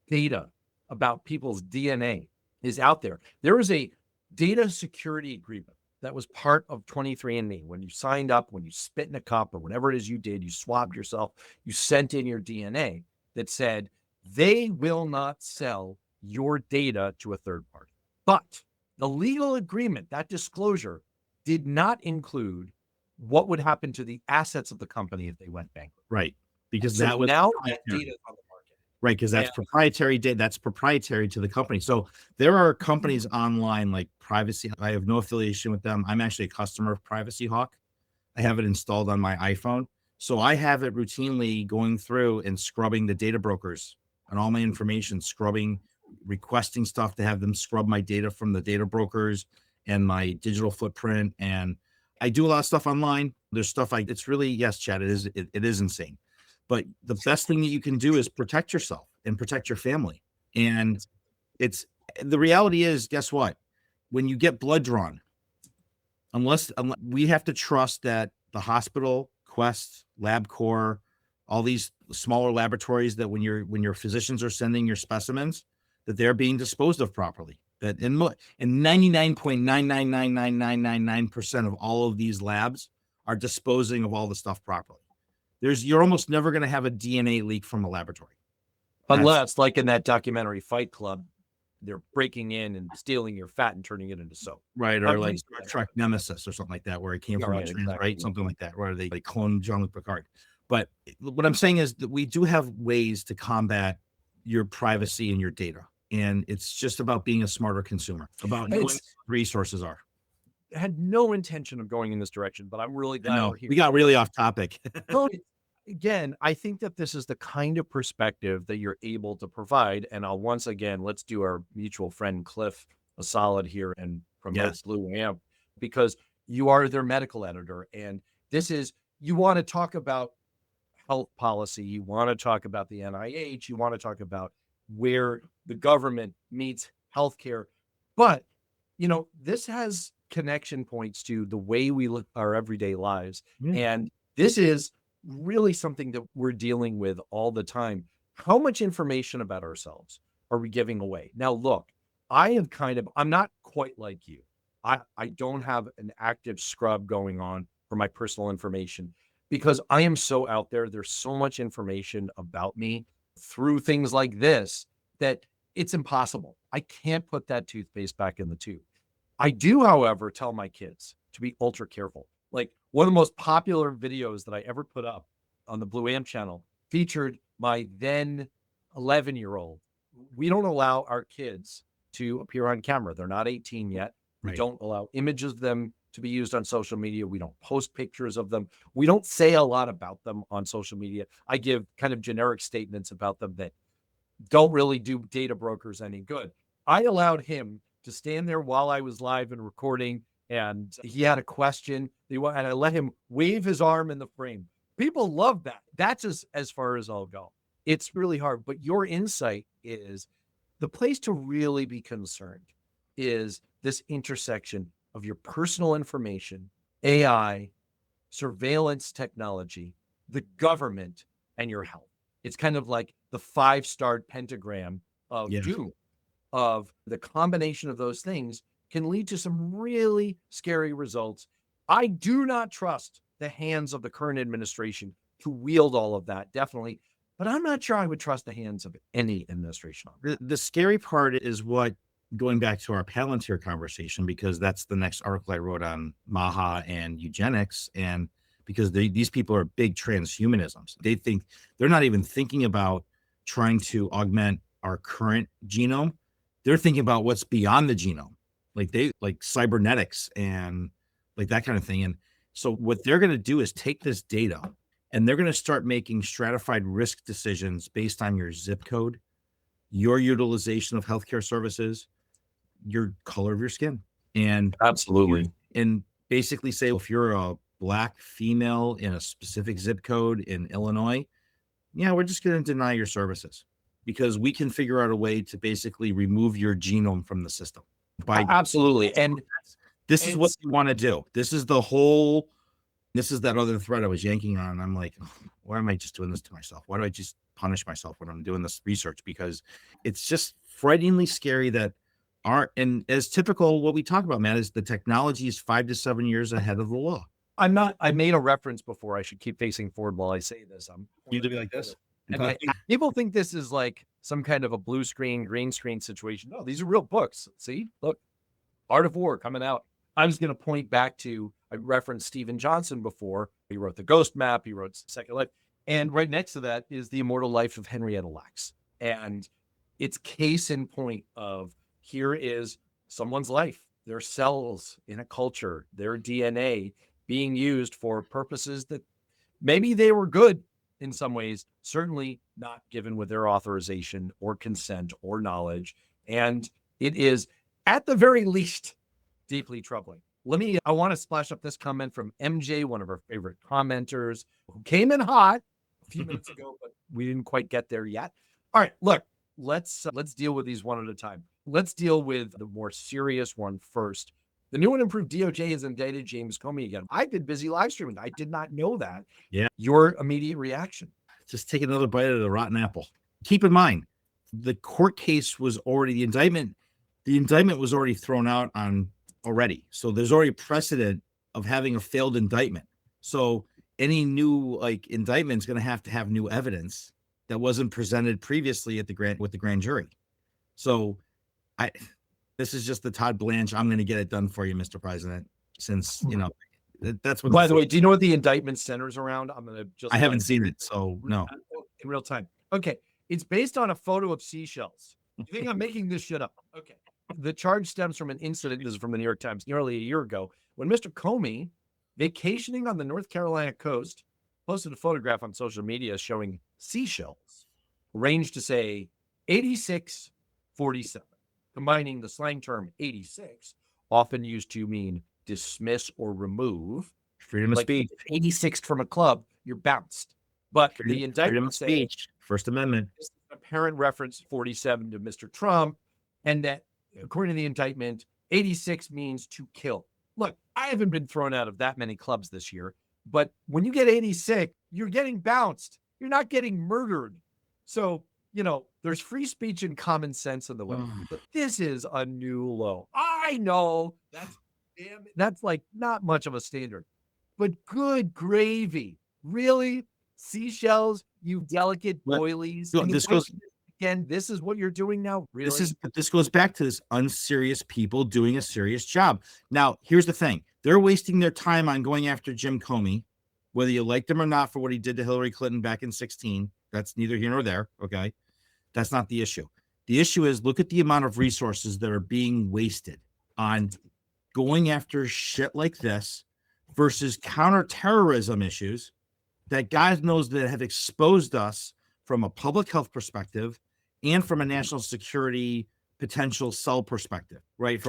data about people's DNA is out there. There is a data security agreement that was part of 23andMe. When you signed up, when you spit in a cup or whatever it is you did, you swabbed yourself, you sent in your DNA that said they will not sell your data to a third party. But the legal agreement, that disclosure, did not include what would happen to the assets of the company if they went bankrupt.
Right. Because
So
that was
now that
proprietary.
data is on the market.
Right, because that's
Yeah.
proprietary data. That's proprietary to the company. So there are companies online like Privacy. I have no affiliation with them. I'm actually a customer of Privacy Hawk. I have it installed on my iPhone. So I have it routinely going through and scrubbing the data brokers and all my information, scrubbing, requesting stuff to have them scrub my data from the data brokers and my digital footprint. And I do a lot of stuff online. There's stuff it's really, yes, Chad, it is insane. But the best thing that you can do is protect yourself and protect your family. And it's the reality is, guess what? When you get blood drawn, unless we have to trust that the hospital, Quest, LabCorp, all these smaller laboratories that when your physicians are sending your specimens, that they're being disposed of properly. That in 99.9999999% of all of these labs are disposing of all the stuff properly. You're almost never going to have a DNA leak from a laboratory.
Unless, like in that documentary Fight Club, they're breaking in and stealing your fat and turning it into soap.
Right. Or
I'm
like
pretty
Star
sure
Trek Nemesis or something like that, where it came from a
Right,
trans,
exactly.
right? Something like that, where they cloned Jean-Luc Picard. But what I'm saying is that we do have ways to combat your privacy and your data. And it's just about being a smarter consumer, about knowing what resources are.
I had no intention of going in this direction, but I'm really glad
No,
we're here.
we got really off topic.
No, again, I think that this is the kind of perspective that you're able to provide. And I'll once again, let's do our mutual friend Cliff a solid here and promote
Yes.
Blue Amp, because you are their medical editor. And this is, you want to talk about health policy, you want to talk about the NIH, you want to talk about where the government meets healthcare. But, this has connection points to the way we live our everyday lives.
Yeah.
And this is really something that we're dealing with all the time. How much information about ourselves are we giving away? Now, look, I'm not quite like you. I don't have an active scrub going on for my personal information because I am so out there. There's so much information about me through things like this that it's impossible. I can't put that toothpaste back in the tube. I do, however, tell my kids to be ultra careful. Like one of the most popular videos that I ever put up on the Blue Amp channel featured my then 11-year-old. We don't allow our kids to appear on camera. They're not 18 yet. We
Right.
don't allow images of them to be used on social media. We don't post pictures of them. We don't say a lot about them on social media. I give kind of generic statements about them that don't really do data brokers any good. I allowed him to stand there while I was live and recording, and he had a question, and I let him wave his arm in the frame. People love that. That's as far as I'll go. It's really hard, but your insight is the place to really be concerned is this intersection of your personal information, AI, surveillance technology, the government, and your health. It's kind of like the 5-star pentagram of
Yeah.
doom. of the combination of those things can lead to some really scary results. I do not trust the hands of the current administration to wield all of that, definitely. But I'm not sure I would trust the hands of any administration.
The scary part is what, going back to our Palantir conversation, because that's the next article I wrote on Maha and eugenics. And because these people are big transhumanisms, they think they're not even thinking about trying to augment our current genome. They're thinking about what's beyond the genome, like cybernetics and like that kind of thing. And so what they're going to do is take this data and they're going to start making stratified risk decisions based on your zip code, your utilization of healthcare services, your color of your skin. And
Absolutely.
and basically say, if you're a Black female in a specific zip code in Illinois, yeah, we're just going to deny your services because we can figure out a way to basically remove your genome from the system.
Absolutely. And
this is what you want to do. This is that other thread I was yanking on. I'm like, why am I just doing this to myself? Why do I just punish myself when I'm doing this research? Because it's just frighteningly scary that and as typical, what we talk about, Matt, is the technology is 5 to 7 years ahead of the law.
I made a reference before. I should keep facing forward while I say this.
You to be like this.
And people think this is like some kind of a blue screen, green screen situation. No, these are real books. See, look, Art of War coming out. I'm just going to point back to, I referenced Stephen Johnson before. He wrote The Ghost Map. He wrote Second Life. And right next to that is The Immortal Life of Henrietta Lacks. And it's case in point of, here is someone's life, their cells in a culture, their DNA being used for purposes that maybe they were good in some ways, certainly not given with their authorization or consent or knowledge. And it is, at the very least, deeply troubling. I want to splash up this comment from MJ, one of our favorite commenters, who came in hot a few minutes ago, but we didn't quite get there yet. All right, look, let's deal with these one at a time. Let's deal with the more serious one first. The new and improved DOJ has indicted James Comey again. I've been busy live streaming. I did not know that.
Yeah.
Your immediate reaction?
Just take another bite of the rotten apple. Keep in mind, the court case was already, the indictment was already thrown out on already. So there's already precedent of having a failed indictment. So any new indictment is going to have new evidence that wasn't presented previously with the grand jury. So this is just the Todd Blanche, I'm going to get it done for you, Mr. President, since, that's what.
By the way, do you know what the indictment centers around?
I haven't seen it, so no.
In real time. Okay. It's based on a photo of seashells. You think I'm making this shit up? Okay. The charge stems from an incident, this is from the New York Times, nearly a year ago, when Mr. Comey, vacationing on the North Carolina coast, posted a photograph on social media showing seashells ranged to say 8647. Combining the slang term 86, often used to mean dismiss or remove.
Freedom of speech.
86th from a club, you're bounced. But the indictment
freedom of speech, First Amendment.
This is an apparent reference 47 to Mr. Trump, and that according to the indictment, 86 means to kill. Look, I haven't been thrown out of that many clubs this year, but when you get 86, you're getting bounced. You're not getting murdered. So, there's free speech and common sense in the way. But this is a new low. I know that's like not much of a standard, but good gravy. Really? Seashells, you delicate boilies. This is what you're doing now. Really?
This goes back to this unserious people doing a serious job. Now, here's the thing. They're wasting their time on going after Jim Comey, whether you liked him or not for what he did to Hillary Clinton back in 2016. That's neither here nor there. Okay. That's not the issue. The issue is, look at the amount of resources that are being wasted on going after shit like this versus counterterrorism issues that God knows that have exposed us from a public health perspective and from a national security potential cell perspective, right?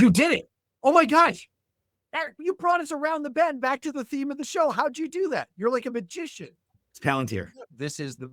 You did it. Oh my gosh. Eric, you brought us around the bend back to the theme of the show. How'd you do that? You're like a magician.
It's Palantir.
This is the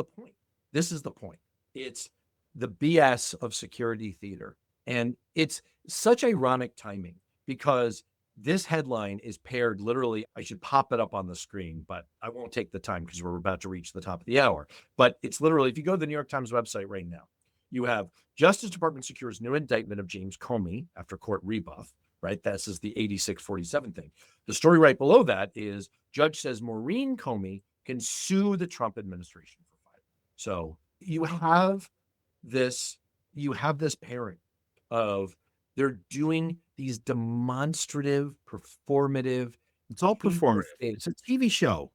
point. This is the point. It's the BS of security theater. And it's such ironic timing because this headline is paired literally. I should pop it up on the screen, but I won't take the time because we're about to reach the top of the hour. But it's literally, if you go to the New York Times website right now, You have Justice Department secures new indictment of James Comey after court rebuff, right? This is the 8647 thing. The story right below that is judge says Maureen Comey can sue the Trump administration for filing. So you have this pairing of they're doing these demonstrative, performative.
It's all performative. It's a TV show.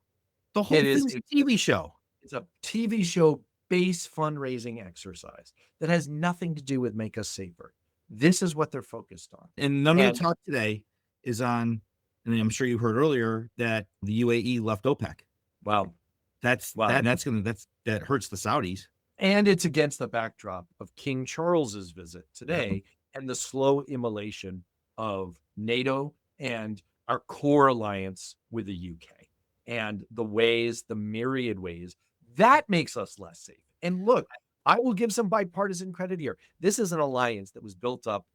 The whole thing's a TV show.
It's a TV show based fundraising exercise that has nothing to do with make us safer. This is what they're focused on.
And none of the talk today is on, and I'm sure you heard earlier that the UAE left OPEC.
Wow.
That hurts the Saudis.
And it's against the backdrop of King Charles's visit today and the slow immolation of NATO and our core alliance with the UK and the myriad ways that makes us less safe. And look, I will give some bipartisan credit here. This is an alliance that was built up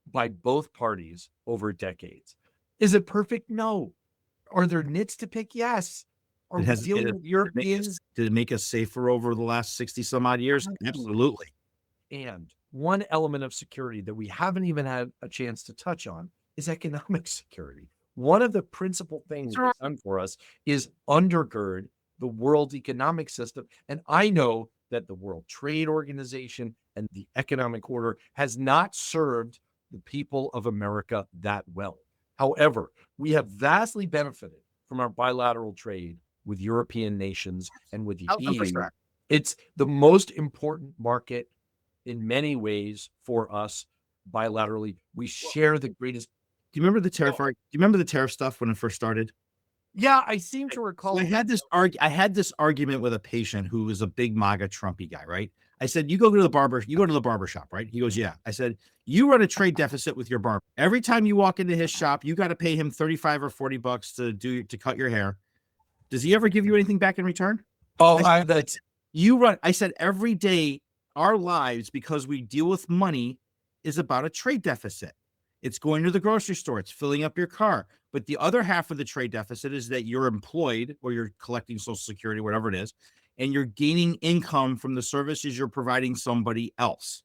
by both parties over decades. Is it perfect? No. Are there nits to pick? Yes. Are we dealing with Europeans?
Did it make us safer over the last 60 some odd years? Absolutely.
And one element of security that we haven't even had a chance to touch on is economic security. One of the principal things it's done for us is undergird the world economic system. And I know that the World Trade Organization and the economic order has not served the people of America that well. However, we have vastly benefited from our bilateral trade with European nations and with the EU. It's the most important market in many ways for us bilaterally. We share the greatest.
Do you remember the tariff? Do you remember the tariff stuff when it first started?
Yeah, I seem to recall.
So I had this argument with a patient who was a big MAGA Trumpy guy, right? I said, you go to the barber shop, right? He goes, yeah. I said, you run a trade deficit with your barber. Every time you walk into his shop, you got to pay him $35 or $40 to cut your hair. Does he ever give you anything back in return? I said, every day our lives, because we deal with money, is about a trade deficit. It's going to the grocery store. It's filling up your car. But the other half of the trade deficit is that you're employed or you're collecting Social Security, whatever it is, and you're gaining income from the services you're providing somebody else.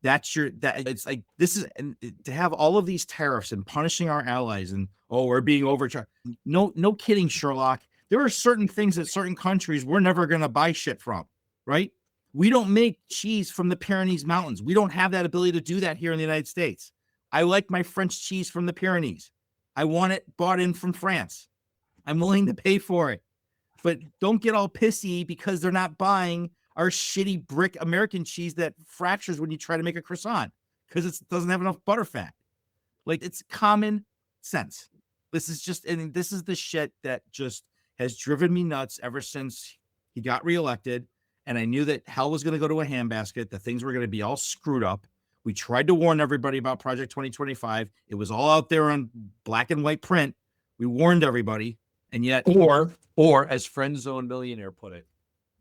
It's like this is, and to have all of these tariffs and punishing our allies and, we're being overcharged. No kidding, Sherlock. There are certain things that certain countries we're never going to buy shit from, right? We don't make cheese from the Pyrenees Mountains. We don't have that ability to do that here in the United States. I like my French cheese from the Pyrenees. I want it bought in from France. I'm willing to pay for it. But don't get all pissy because they're not buying our shitty brick American cheese that fractures when you try to make a croissant because it doesn't have enough butter fat. Like, it's common sense. This is the shit that just has driven me nuts ever since he got reelected. And I knew that hell was going to go to a handbasket, that things were going to be all screwed up. We tried to warn everybody about Project 2025. It was all out there on black and white print. We warned everybody. And yet,
or as Friend Zone Millionaire put it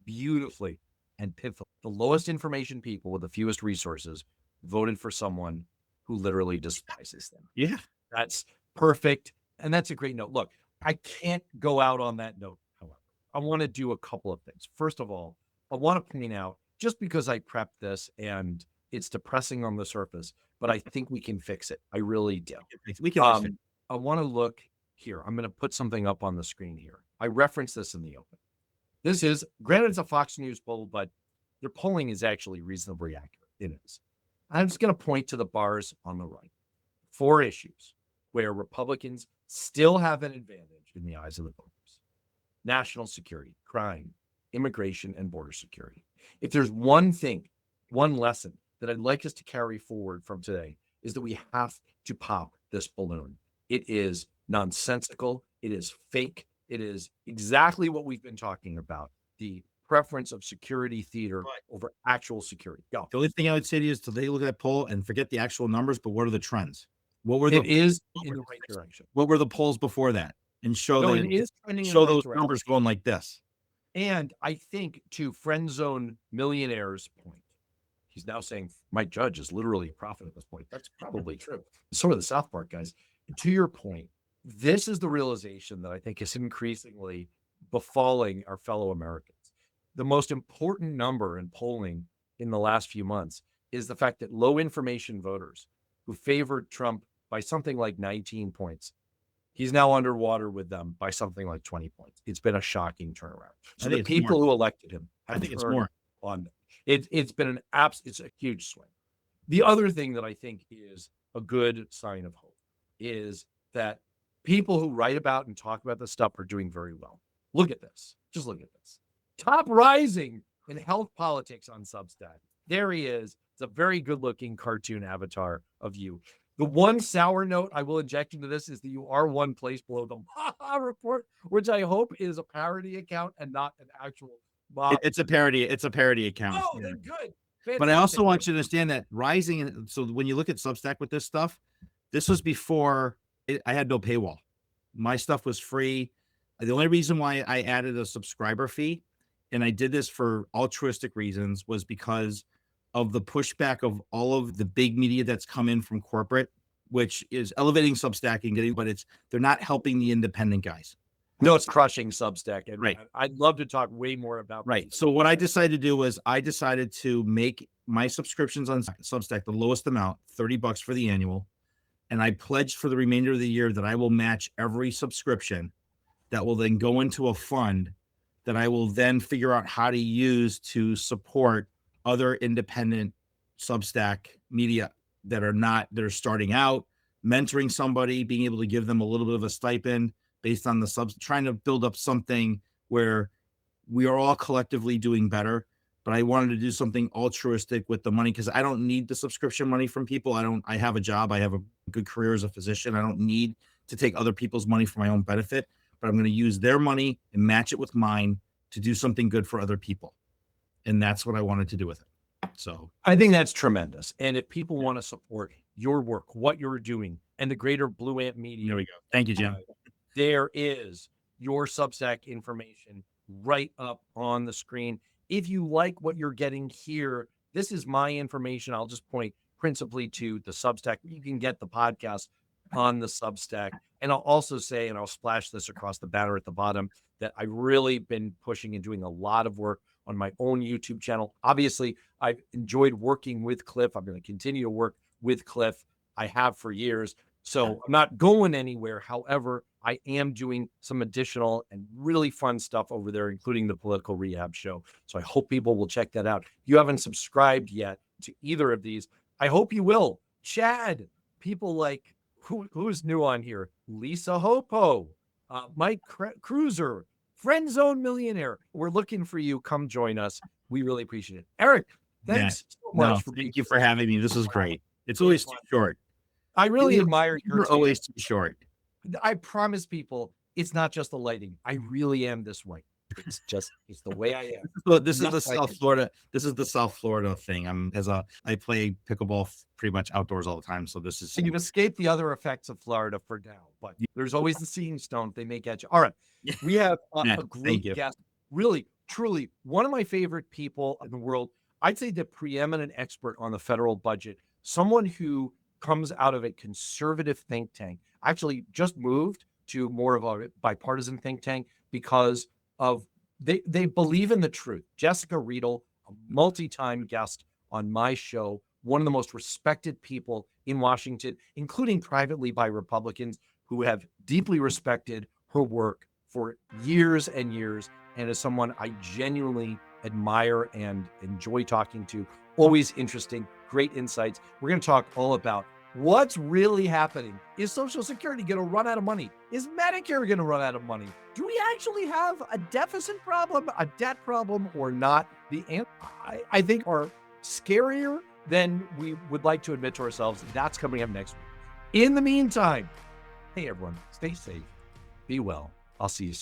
beautifully and pitifully, the lowest information people with the fewest resources voted for someone who literally despises them.
Yeah,
that's perfect. And that's a great note. Look, I can't go out on that note. However, I want to do a couple of things. First of all, I want to point out, just because I prepped this and it's depressing on the surface, but I think we can fix it. I really do.
We can fix it.
I want to look here. I'm going to put something up on the screen here. I referenced this in the open. This is, granted, it's a Fox News poll, but their polling is actually reasonably accurate. It is. I'm just going to point to the bars on the right. 4 issues where Republicans still have an advantage in the eyes of the voters: national security, crime, immigration, and border security. If there's one thing, one lesson that I'd like us to carry forward from today, is that we have to pop this balloon. It is nonsensical. It is fake. It is exactly what we've been talking about: the preference of security theater over actual security. Go.
The only thing I would say to you is to take a look at that poll and forget the actual numbers, but what are the trends?
It is in the right direction.
What were the polls before that? And show
it is trending in
show
the right
those
direction.
numbers going like this.
And I think, to Friend Zone Millionaire's point, he's now saying Mike Judge is literally a prophet at this point. That's probably true. Sort of the South Park guys. To your point, this is the realization that I think is increasingly befalling our fellow Americans. The most important number in polling in the last few months is the fact that low information voters who favored Trump by something like 19 points, he's now underwater with them by something like 20 points. It's been a shocking turnaround. So the people who elected him have turned on them. It's been it's a huge swing. The other thing that I think is a good sign of hope is that people who write about and talk about this stuff are doing very well. Look at this. Just look at this. Top rising in health politics on Substack. There he is. It's a very good-looking cartoon avatar of you. The one sour note I will inject into this is that you are one place below the report, which I hope is a parody account and not an actual mob.
It's a parody. It's a parody account.
Oh, they're good. Fantastic.
But I also want you to understand that rising. So when you look at Substack with this stuff, this was before I had no paywall. My stuff was free. The only reason why I added a subscriber fee, and I did this for altruistic reasons, was because of the pushback of all of the big media that's come in from corporate, which is elevating Substack and getting, but they're not helping the independent guys.
No, it's crushing Substack. And
right.
I'd love to talk way more about
right. So what I decided to do was I decided to make my subscriptions on Substack the lowest amount, $30 for the annual. And I pledged for the remainder of the year that I will match every subscription that will then go into a fund that I will then figure out how to use to support other independent Substack media that are starting out, mentoring somebody, being able to give them a little bit of a stipend based on the subs, trying to build up something where we are all collectively doing better. But I wanted to do something altruistic with the money because I don't need the subscription money from people. I have a job. I have a good career as a physician. I don't need to take other people's money for my own benefit, but I'm going to use their money and match it with mine to do something good for other people. And that's what I wanted to do with it. So
I think that's tremendous. And if people want to support your work, what you're doing, and the greater Blue Ant Media.
There we go. Thank you, Jim.
There is your Substack information right up on the screen. If you like what you're getting here, this is my information. I'll just point principally to the Substack. You can get the podcast on the Substack. And I'll also say, and I'll splash this across the banner at the bottom, that I've really been pushing and doing a lot of work on my own YouTube channel. Obviously, I've enjoyed working with Cliff. I'm going to continue to work with Cliff. I have for years. So I'm not going anywhere. However, I am doing some additional and really fun stuff over there, including the Political Rehab Show. So I hope people will check that out. If you haven't subscribed yet to either of these, I hope you will. Chad, people like, who's new on here? Lisa Hopo, Mike Cruiser, Friend Zone Millionaire. We're looking for you. Come join us. We really appreciate it. Eric, thanks so much.
Thank you for having me. This was great. It's always too short.
I really admire
you're always too short.
I promise people, it's not just the lighting. I really am this way. It's the way I am.
So this is the South Florida. This is the South Florida thing. I play pickleball pretty much outdoors all the time. So this is.
So you've escaped the other effects of Florida for now, but there's always the seeing stone. They may get you. All right. We have a great guest. Really, truly one of my favorite people in the world. I'd say the preeminent expert on the federal budget, someone who comes out of a conservative think tank, actually just moved to more of a bipartisan think tank because of they believe in the truth. Jessica Riedel, a multi-time guest on my show, one of the most respected people in Washington, including privately by Republicans who have deeply respected her work for years and years, and is someone I genuinely admire and enjoy talking to. Always interesting, great insights. We're going to talk all about what's really happening. Is Social Security going to run out of money? Is Medicare going to run out of money? Do we actually have a deficit problem, a debt problem, or not? The answer, I think, are scarier than we would like to admit to ourselves. That's coming up next week. In the meantime, hey, everyone, stay safe, be well. I'll see you soon.